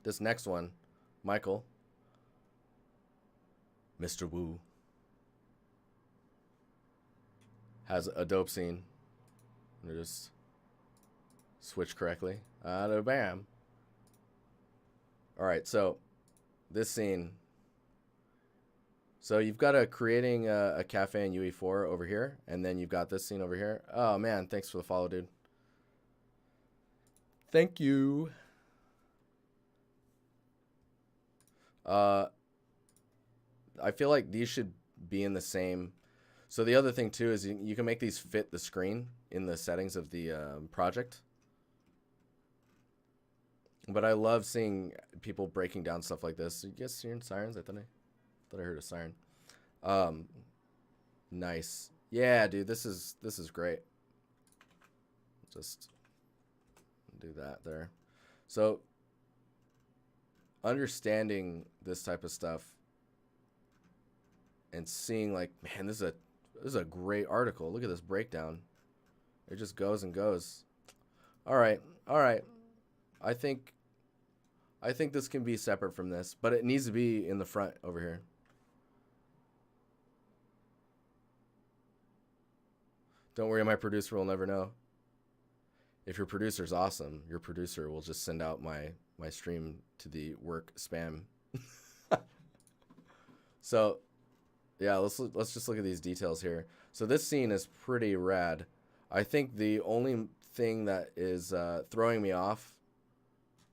This next one, Michael, Mr. Wu, has a dope scene. Let me just switch correctly. Bam. All right, so this scene. So you've got creating a cafe in UE4 over here, and then you've got this scene over here. Oh man, thanks for the follow, dude. Thank you. I feel like these should be in the same. So the other thing too is you can make these fit the screen in the settings of the project. But I love seeing people breaking down stuff like this. You guys hearing sirens? I thought I heard a siren. Nice. Yeah, dude, this is great. Just do that there. So understanding this type of stuff and seeing like, man, this is a great article. Look at this breakdown. It just goes and goes. All right. I think this can be separate from this, but it needs to be in the front over here. Don't worry, my producer will never know. If your producer's awesome, your producer will just send out my stream to the work spam. So, yeah, let's just look at these details here. So this scene is pretty rad. I think the only thing that is throwing me off.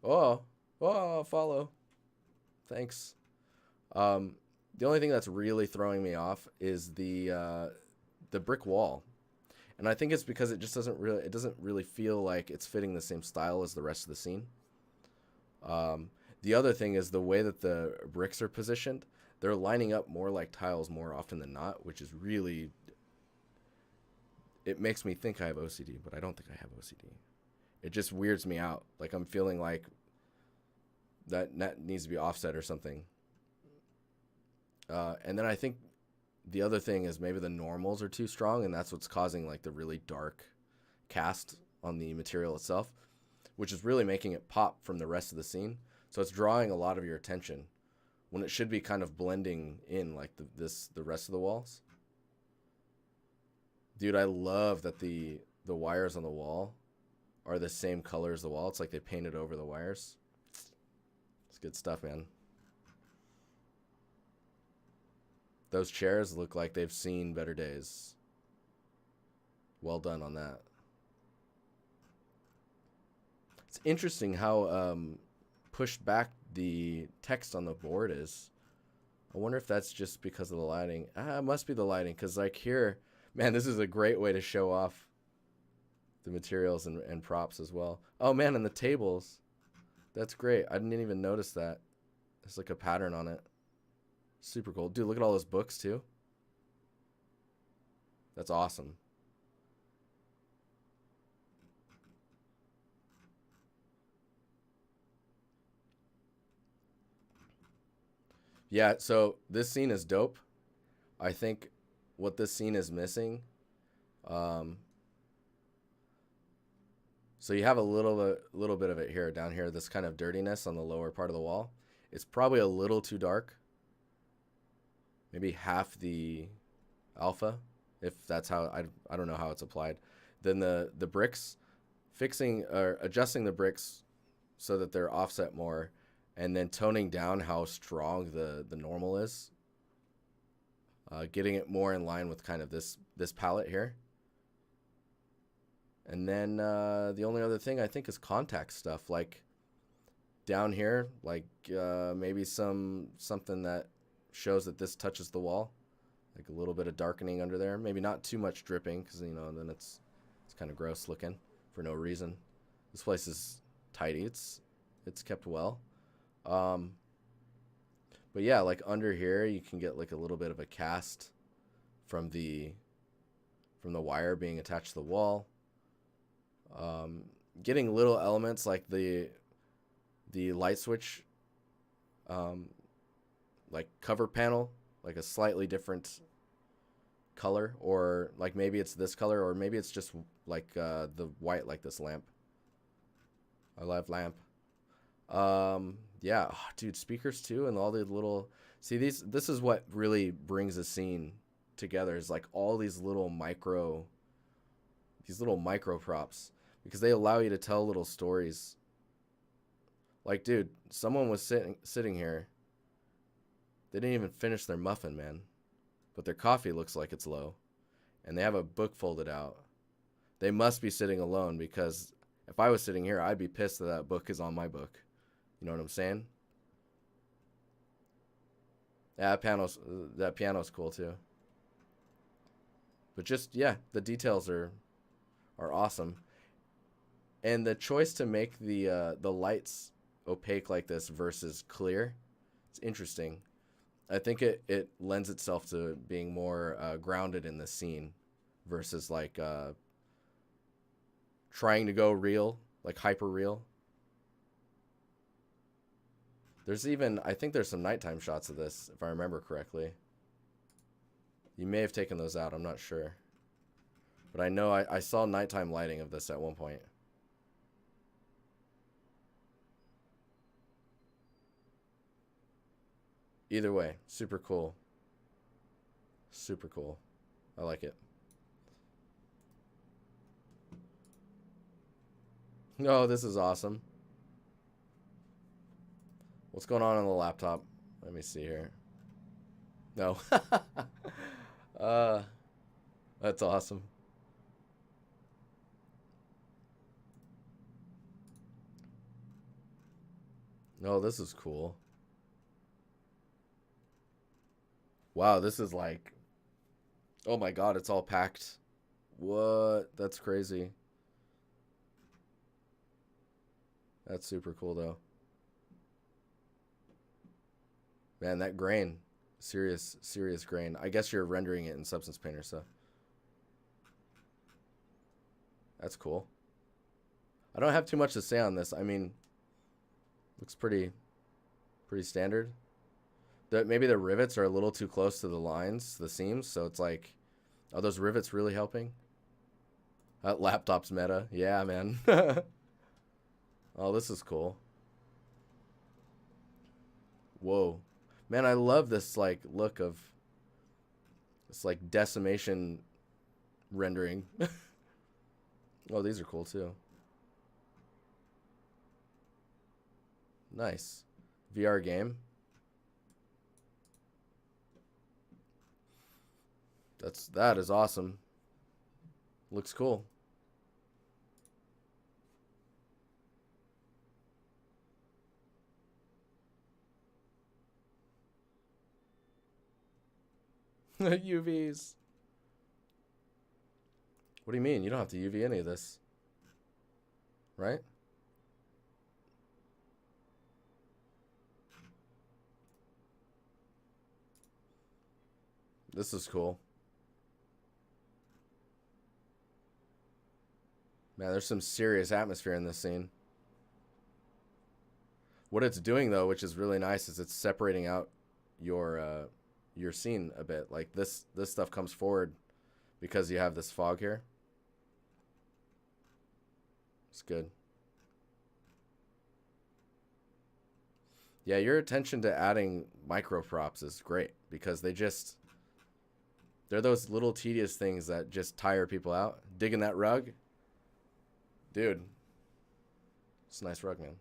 Oh, follow. Thanks. The only thing that's really throwing me off is the brick wall. And I think it's because it doesn't really feel like it's fitting the same style as the rest of the scene. The other thing is the way that the bricks are positioned. They're lining up more like tiles more often than not, which is really, it makes me think I have OCD, but I don't think I have OCD. It just weirds me out. Like I'm feeling like that needs to be offset or something. And then I think the other thing is maybe the normals are too strong, and that's what's causing like the really dark cast on the material itself, which is really making it pop from the rest of the scene. So it's drawing a lot of your attention when it should be kind of blending in like the rest of the walls. Dude, I love that the wires on the wall are the same color as the wall. It's like they painted over the wires. It's good stuff, man. Those chairs look like they've seen better days. Well done on that. It's interesting how pushed back the text on the board is. I wonder if that's just because of the lighting. It must be the lighting, because like here, man, this is a great way to show off the materials and props as well. Oh man, and the tables. That's great. I didn't even notice that. There's like a pattern on it. Super cool. Dude, look at all those books too. That's awesome. Yeah, so this scene is dope. I think what this scene is missing. So you have a little bit of it here, down here, this kind of dirtiness on the lower part of the wall. It's probably a little too dark. Maybe half the alpha, if that's how, I don't know how it's applied. Then the bricks, fixing or adjusting the bricks so that they're offset more, and then toning down how strong the normal is. Getting it more in line with kind of this palette here. And then the only other thing I think is contact stuff, like down here, like maybe something that shows that this touches the wall, like a little bit of darkening under there. Maybe not too much dripping, because you know then it's kind of gross looking for no reason. This place is tidy. It's kept well. But yeah, like under here you can get like a little bit of a cast from the wire being attached to the wall. Getting little elements like the light switch, like cover panel, like a slightly different color, or like maybe it's this color, or maybe it's just like the white, like this lamp. I love lamp. Yeah, oh, dude, speakers too, and all the little. See, this is what really brings a scene together. Is like all these little micro props, because they allow you to tell little stories. Like, dude, someone was sitting here. They didn't even finish their muffin, man, but their coffee looks like it's low, and they have a book folded out. They must be sitting alone, because if I was sitting here, I'd be pissed that that book is on my book. You know what I'm saying? Yeah, that piano's cool too. But just yeah, the details are awesome, and the choice to make the lights opaque like this versus clear, it's interesting. I think it lends itself to being more grounded in the scene versus like trying to go real, like hyper real. There's even, I think there's some nighttime shots of this, if I remember correctly. You may have taken those out, I'm not sure. But I know I saw nighttime lighting of this at one point. Either way, super cool. Super cool. I like it. Oh, this is awesome. What's going on the laptop? Let me see here. No. uh, that's awesome. No, this is cool. Wow, this is like, oh my God, it's all packed. What? That's crazy. That's super cool though. Man, that grain, serious grain. I guess you're rendering it in Substance Painter, so that's cool. I don't have too much to say on this. I mean, looks pretty standard. Maybe the rivets are a little too close to the lines, the seams, so it's like, are those rivets really helping? Laptop's meta. Yeah, man. Oh, this is cool. Whoa. Man, I love this like look of this like decimation rendering. Oh, these are cool too. Nice. VR game. That is awesome. Looks cool. UVs. What do you mean? You don't have to UV any of this, right? This is cool. Man, there's some serious atmosphere in this scene. What it's doing though, which is really nice, is it's separating out your scene a bit. Like this stuff comes forward because you have this fog here. It's good. Yeah, your attention to adding micro props is great, because they're those little tedious things that just tire people out. Digging that rug? Dude. It's a nice rug, man.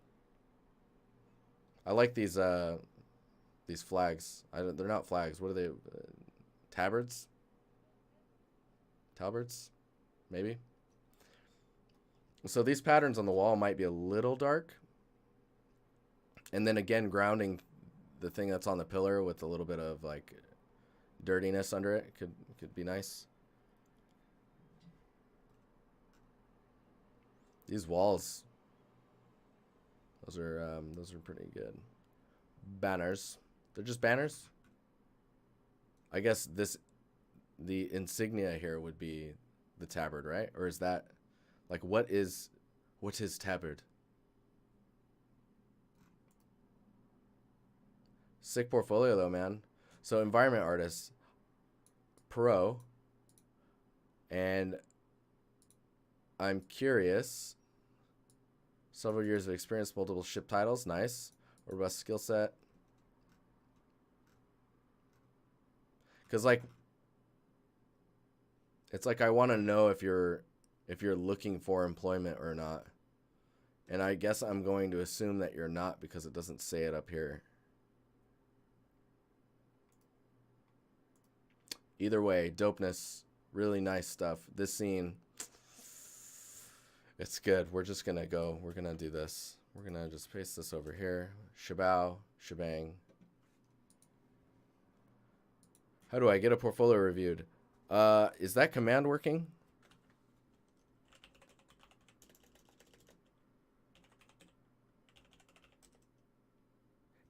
I like these flags. They're not flags. What are they? Tabards? Talberts? Maybe. So these patterns on the wall might be a little dark. And then again, grounding the thing that's on the pillar with a little bit of like dirtiness under it could be nice. These walls, those are pretty good. Banners, they're just banners. I guess the insignia here would be the tabard, right? Or is that like what is tabard? Sick portfolio though, man. So environment artist, pro, and I'm curious. Several years of experience, multiple ship titles, nice. Robust skill set. Because like, it's like I want to know if you're looking for employment or not. And I guess I'm going to assume that you're not because it doesn't say it up here. Either way, dopeness, really nice stuff. This scene, it's good. We're just going to go. We're going to do this. We're going to just paste this over here. Shabao, shebang. How do I get a portfolio reviewed? Is that command working?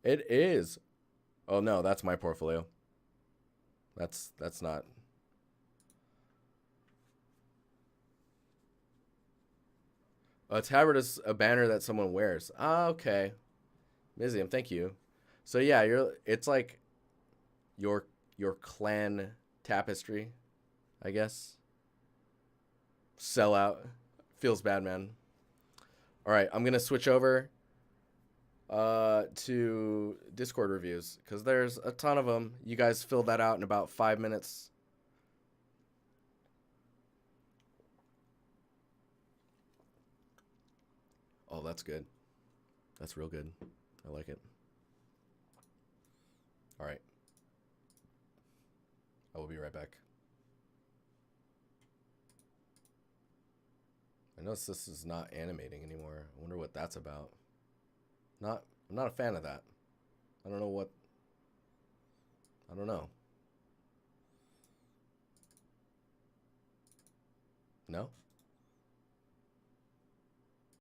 It is. Oh no, that's my portfolio. That's not. A tabard is a banner that someone wears. Ah, okay. Mizium, thank you. So yeah, it's like your clan tapestry, I guess. Sellout. Feels bad, man. All right, I'm gonna switch over to Discord reviews because there's a ton of them. You guys filled that out in about 5 minutes. Oh, that's good. That's real good. I like it. All right. I will be right back. I notice this is not animating anymore. I wonder what that's about. I'm not a fan of that. I don't know. No?